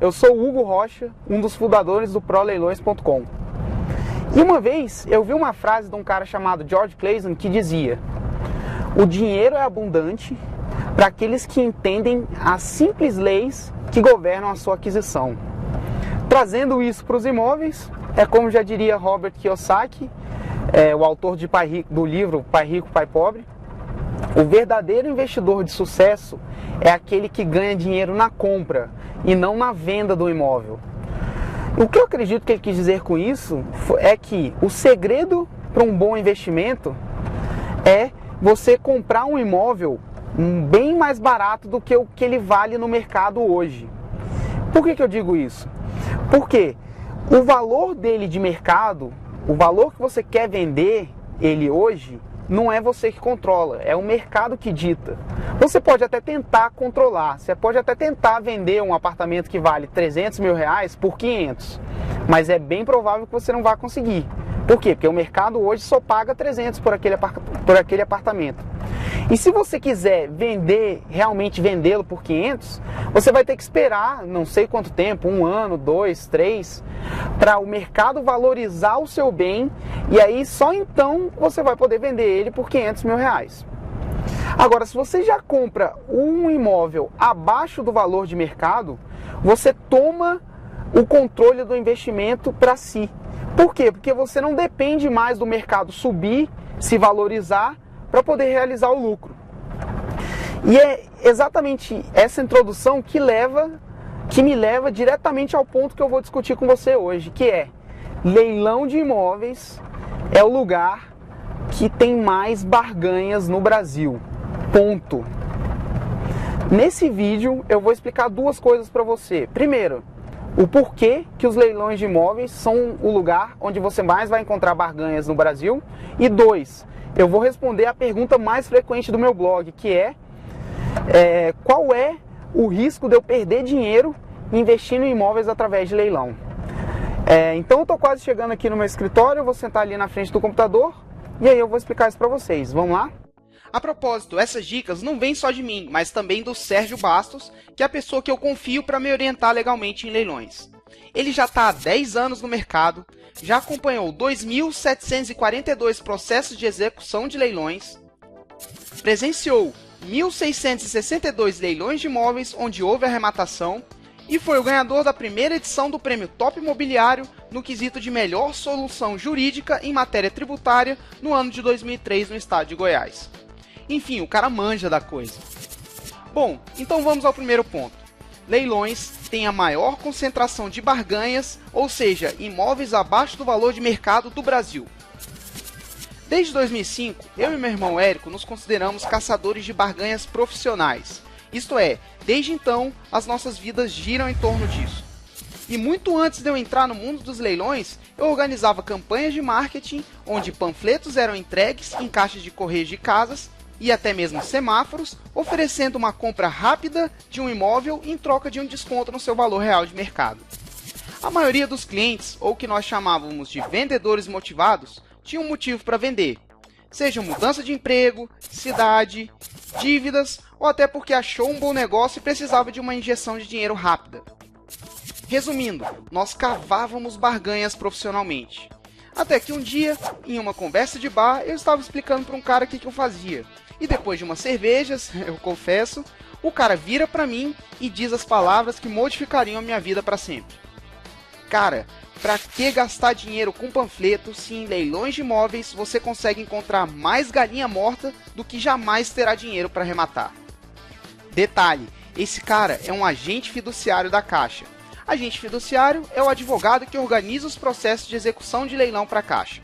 eu sou o Hugo Rocha, um dos fundadores do ProLeilões.com. E uma vez eu vi uma frase de um cara chamado George Clason que dizia: o dinheiro é abundante para aqueles que entendem as simples leis que governam a sua aquisição. Trazendo isso para os imóveis, é como já diria Robert Kiyosaki, o autor do livro Pai Rico, Pai Pobre, o verdadeiro investidor de sucesso é aquele que ganha dinheiro na compra e não na venda do imóvel. O que eu acredito que ele quis dizer com isso é que o segredo para um bom investimento é você comprar um imóvel bem mais barato do que o que ele vale no mercado hoje. Por que eu digo isso? Porque o valor dele de mercado, o valor que você quer vender ele hoje, não é você que controla, é o mercado que dita. Você pode até tentar controlar, você pode até tentar vender um apartamento que vale 300 mil reais por 500, mas é bem provável que você não vá conseguir. Por quê? Porque o mercado hoje só paga 300 por aquele apartamento. E se você quiser realmente vendê-lo por 500, você vai ter que esperar não sei quanto tempo, 1 ano, 2, 3, para o mercado valorizar o seu bem, e aí só então você vai poder vender ele por 500 mil reais. Agora, se você já compra um imóvel abaixo do valor de mercado, você toma o controle do investimento para si. Por quê? Porque você não depende mais do mercado subir, se valorizar, para poder realizar o lucro. E é exatamente essa introdução que me leva diretamente ao ponto que eu vou discutir com você hoje, que é: leilão de imóveis é o lugar que tem mais barganhas no Brasil. Ponto. Nesse vídeo eu vou explicar 2 coisas para você. Primeiro, o porquê que os leilões de imóveis são o lugar onde você mais vai encontrar barganhas no Brasil. E 2, eu vou responder a pergunta mais frequente do meu blog, que é qual é o risco de eu perder dinheiro investindo em imóveis através de leilão. Então eu estou quase chegando aqui no meu escritório, eu vou sentar ali na frente do computador e aí eu vou explicar isso para vocês. Vamos lá? A propósito, essas dicas não vêm só de mim, mas também do Sérgio Bastos, que é a pessoa que eu confio para me orientar legalmente em leilões. Ele já está há 10 anos no mercado, já acompanhou 2.742 processos de execução de leilões, presenciou 1.662 leilões de imóveis onde houve arrematação e foi o ganhador da primeira edição do Prêmio Top Imobiliário no quesito de melhor solução jurídica em matéria tributária no ano de 2003 no estado de Goiás. Enfim, o cara manja da coisa. Bom, então vamos ao primeiro ponto. Leilões têm a maior concentração de barganhas, ou seja, imóveis abaixo do valor de mercado do Brasil. Desde 2005, eu e meu irmão Érico nos consideramos caçadores de barganhas profissionais. Isto é, desde então, as nossas vidas giram em torno disso. E muito antes de eu entrar no mundo dos leilões, eu organizava campanhas de marketing, onde panfletos eram entregues em caixas de correio de casas, e até mesmo semáforos, oferecendo uma compra rápida de um imóvel em troca de um desconto no seu valor real de mercado. A maioria dos clientes, ou que nós chamávamos de vendedores motivados, tinha um motivo para vender, seja mudança de emprego, cidade, dívidas, ou até porque achou um bom negócio e precisava de uma injeção de dinheiro rápida. Resumindo, nós cavávamos barganhas profissionalmente. Até que um dia, em uma conversa de bar, eu estava explicando para um cara o que eu fazia. E depois de umas cervejas, eu confesso, o cara vira para mim e diz as palavras que modificariam a minha vida para sempre. Cara, pra que gastar dinheiro com panfleto se em leilões de imóveis você consegue encontrar mais galinha morta do que jamais terá dinheiro para arrematar? Detalhe, esse cara é um agente fiduciário da Caixa. Agente fiduciário é o advogado que organiza os processos de execução de leilão para a Caixa.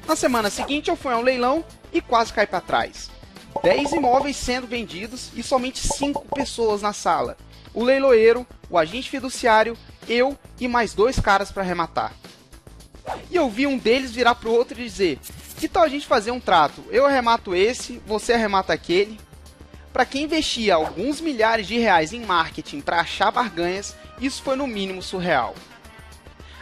Na semana seguinte eu fui a um leilão e quase caí para trás. 10 imóveis sendo vendidos e somente 5 pessoas na sala. O leiloeiro, o agente fiduciário, eu e mais 2 caras para arrematar. E eu vi um deles virar para o outro e dizer: que tal a gente fazer um trato? Eu arremato esse, você arremata aquele. Para quem investia alguns milhares de reais em marketing para achar barganhas, isso foi no mínimo surreal.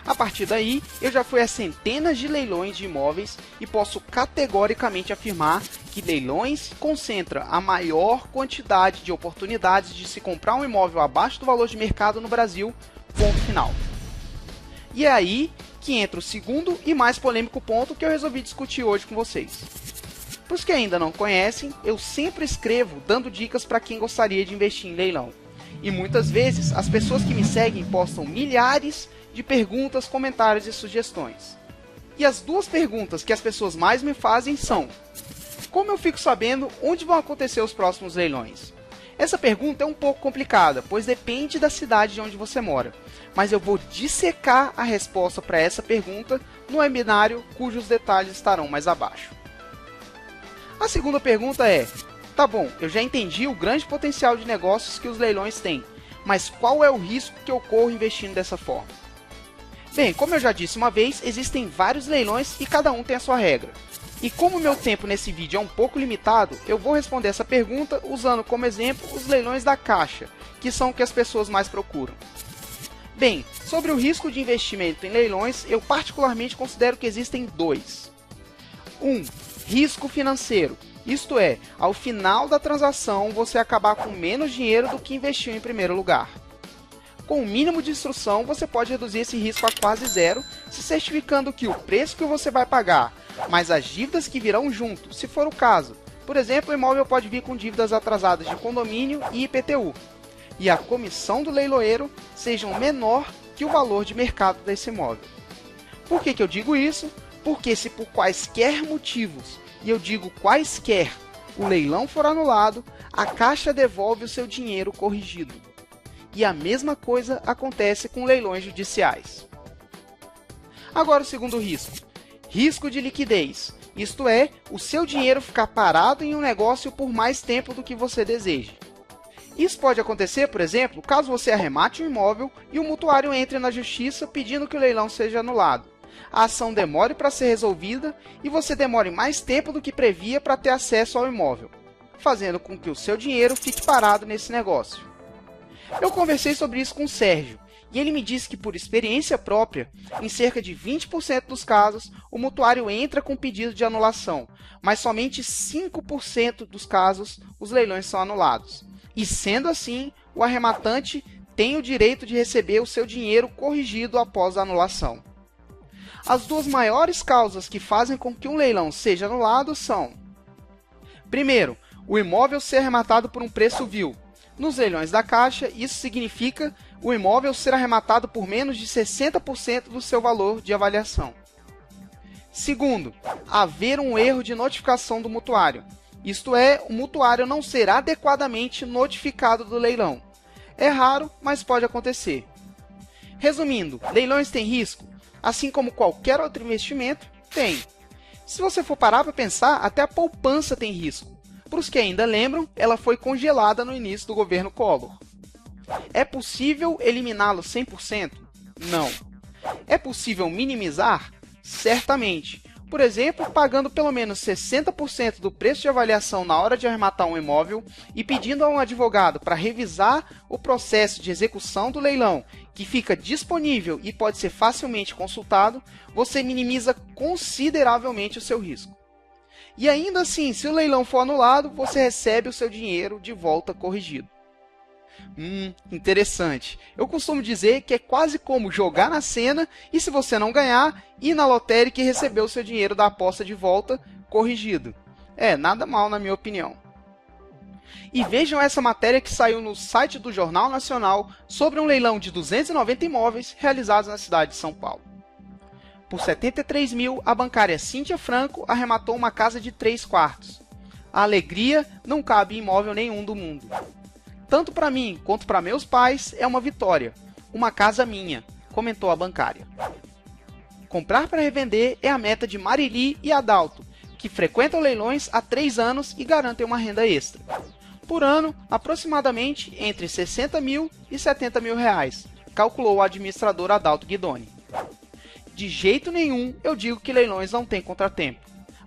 A partir daí, eu já fui a centenas de leilões de imóveis e posso categoricamente afirmar que leilões concentra a maior quantidade de oportunidades de se comprar um imóvel abaixo do valor de mercado no Brasil, ponto final. E é aí que entra o segundo e mais polêmico ponto que eu resolvi discutir hoje com vocês. Para os que ainda não conhecem, eu sempre escrevo dando dicas para quem gostaria de investir em leilão. E muitas vezes, as pessoas que me seguem postam milhares de perguntas, comentários e sugestões. E as duas perguntas que as pessoas mais me fazem são: como eu fico sabendo onde vão acontecer os próximos leilões? Essa pergunta é um pouco complicada, pois depende da cidade de onde você mora. Mas eu vou dissecar a resposta para essa pergunta no webinário, cujos detalhes estarão mais abaixo. A segunda pergunta é: tá bom, eu já entendi o grande potencial de negócios que os leilões têm, mas qual é o risco que eu corro investindo dessa forma? Bem, como eu já disse uma vez, existem vários leilões e cada um tem a sua regra. E como o meu tempo nesse vídeo é um pouco limitado, eu vou responder essa pergunta usando como exemplo os leilões da Caixa, que são o que as pessoas mais procuram. Bem, sobre o risco de investimento em leilões, eu particularmente considero que existem dois. Risco financeiro. Isto é, ao final da transação você acabar com menos dinheiro do que investiu em primeiro lugar. Com o mínimo de instrução, você pode reduzir esse risco a quase zero, se certificando que o preço que você vai pagar, mais as dívidas que virão junto, se for o caso. Por exemplo, o imóvel pode vir com dívidas atrasadas de condomínio e IPTU, e a comissão do leiloeiro sejam menor que o valor de mercado desse imóvel. Por que eu digo isso? Porque se por quaisquer motivos, e eu digo quaisquer, o leilão for anulado, a Caixa devolve o seu dinheiro corrigido. E a mesma coisa acontece com leilões judiciais. Agora o segundo risco. Risco de liquidez. Isto é, o seu dinheiro ficar parado em um negócio por mais tempo do que você deseja. Isso pode acontecer, por exemplo, caso você arremate um imóvel e o mutuário entre na justiça pedindo que o leilão seja anulado. A ação demore para ser resolvida e você demore mais tempo do que previa para ter acesso ao imóvel, fazendo com que o seu dinheiro fique parado nesse negócio. Eu conversei sobre isso com o Sérgio, e ele me disse que, por experiência própria, em cerca de 20% dos casos, o mutuário entra com pedido de anulação, mas somente 5% dos casos os leilões são anulados. E sendo assim, o arrematante tem o direito de receber o seu dinheiro corrigido após a anulação. As duas maiores causas que fazem com que um leilão seja anulado são: primeiro, o imóvel ser arrematado por um preço vil. Nos leilões da Caixa, isso significa o imóvel ser arrematado por menos de 60% do seu valor de avaliação. Segundo, haver um erro de notificação do mutuário. Isto é, o mutuário não ser adequadamente notificado do leilão. É raro, mas pode acontecer. Resumindo, leilões têm risco? Assim como qualquer outro investimento, tem. Se você for parar para pensar, até a poupança tem risco. Para os que ainda lembram, ela foi congelada no início do governo Collor. É possível eliminá-lo 100%? Não. É possível minimizar? Certamente. Por exemplo, pagando pelo menos 60% do preço de avaliação na hora de arrematar um imóvel e pedindo a um advogado para revisar o processo de execução do leilão, que fica disponível e pode ser facilmente consultado, você minimiza consideravelmente o seu risco. E ainda assim, se o leilão for anulado, você recebe o seu dinheiro de volta corrigido. Interessante. Eu costumo dizer que é quase como jogar na Sena e, se você não ganhar, ir na lotérica e receber o seu dinheiro da aposta de volta corrigido. Nada mal na minha opinião. E vejam essa matéria que saiu no site do Jornal Nacional sobre um leilão de 290 imóveis realizados na cidade de São Paulo. Por R$ 73 mil, a bancária Cíntia Franco arrematou uma casa de 3 quartos. A alegria não cabe em imóvel nenhum do mundo. Tanto para mim quanto para meus pais é uma vitória. Uma casa minha, comentou a bancária. Comprar para revender é a meta de Marili e Adalto, que frequentam leilões há 3 anos e garantem uma renda extra. Por ano, aproximadamente entre R$ 60 mil e R$ 70 mil, calculou o administrador Adalto Guidoni. De jeito nenhum eu digo que leilões não têm contratempo,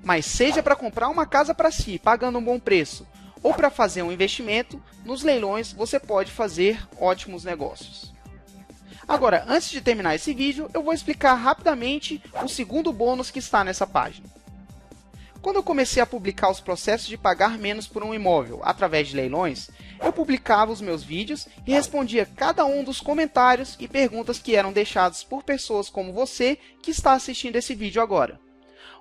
mas seja para comprar uma casa para si, pagando um bom preço, ou para fazer um investimento, nos leilões você pode fazer ótimos negócios. Agora, antes de terminar esse vídeo, eu vou explicar rapidamente o segundo bônus que está nessa página. Quando eu comecei a publicar os processos de pagar menos por um imóvel através de leilões, eu publicava os meus vídeos e respondia cada um dos comentários e perguntas que eram deixados por pessoas como você que está assistindo esse vídeo agora.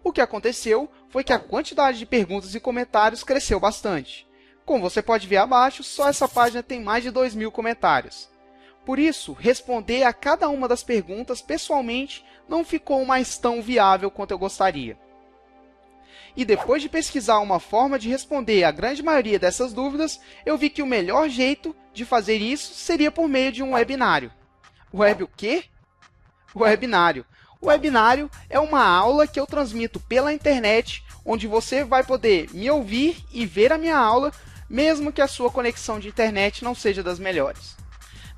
O que aconteceu foi que a quantidade de perguntas e comentários cresceu bastante. Como você pode ver abaixo, só essa página tem mais de 2.000 comentários. Por isso, responder a cada uma das perguntas pessoalmente não ficou mais tão viável quanto eu gostaria. E depois de pesquisar uma forma de responder a grande maioria dessas dúvidas, eu vi que o melhor jeito de fazer isso seria por meio de um webinário. Web o quê? Webinário. O webinário é uma aula que eu transmito pela internet, onde você vai poder me ouvir e ver a minha aula, mesmo que a sua conexão de internet não seja das melhores.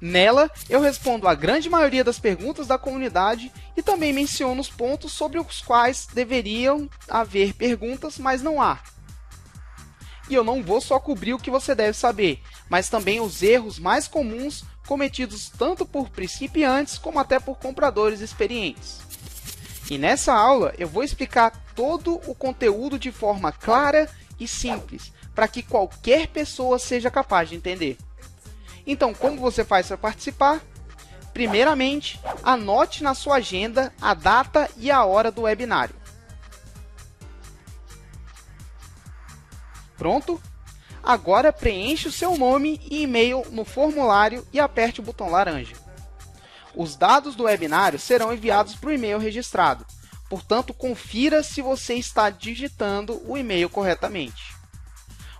Nela, eu respondo a grande maioria das perguntas da comunidade e também menciono os pontos sobre os quais deveriam haver perguntas, mas não há. E eu não vou só cobrir o que você deve saber, mas também os erros mais comuns cometidos tanto por principiantes como até por compradores experientes. E nessa aula eu vou explicar todo o conteúdo de forma clara e simples, para que qualquer pessoa seja capaz de entender. Então, como você faz para participar? Primeiramente, anote na sua agenda a data e a hora do webinário. Pronto? Agora preencha o seu nome e e-mail no formulário e aperte o botão laranja. Os dados do webinário serão enviados para o e-mail registrado, portanto, confira se você está digitando o e-mail corretamente.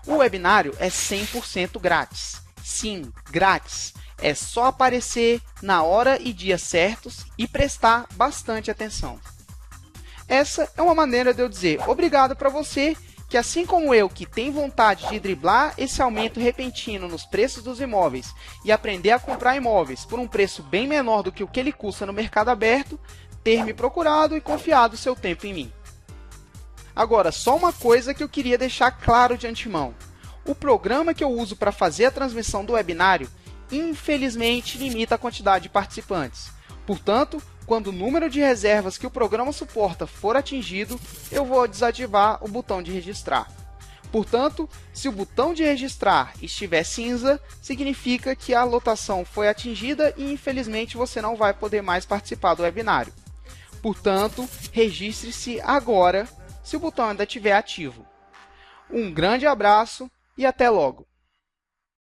O webinário é 100% grátis. Sim, grátis. É só aparecer na hora e dia certos e prestar bastante atenção. Essa é uma maneira de eu dizer obrigado para você que, assim como eu, que tem vontade de driblar esse aumento repentino nos preços dos imóveis e aprender a comprar imóveis por um preço bem menor do que o que ele custa no mercado aberto, ter me procurado e confiado seu tempo em mim. Agora, só uma coisa que eu queria deixar claro de antemão. O programa que eu uso para fazer a transmissão do webinário, infelizmente, limita a quantidade de participantes. Portanto, quando o número de reservas que o programa suporta for atingido, eu vou desativar o botão de registrar. Portanto, se o botão de registrar estiver cinza, significa que a lotação foi atingida e, infelizmente, você não vai poder mais participar do webinário. Portanto, registre-se agora, se o botão ainda estiver ativo. Um grande abraço e até logo!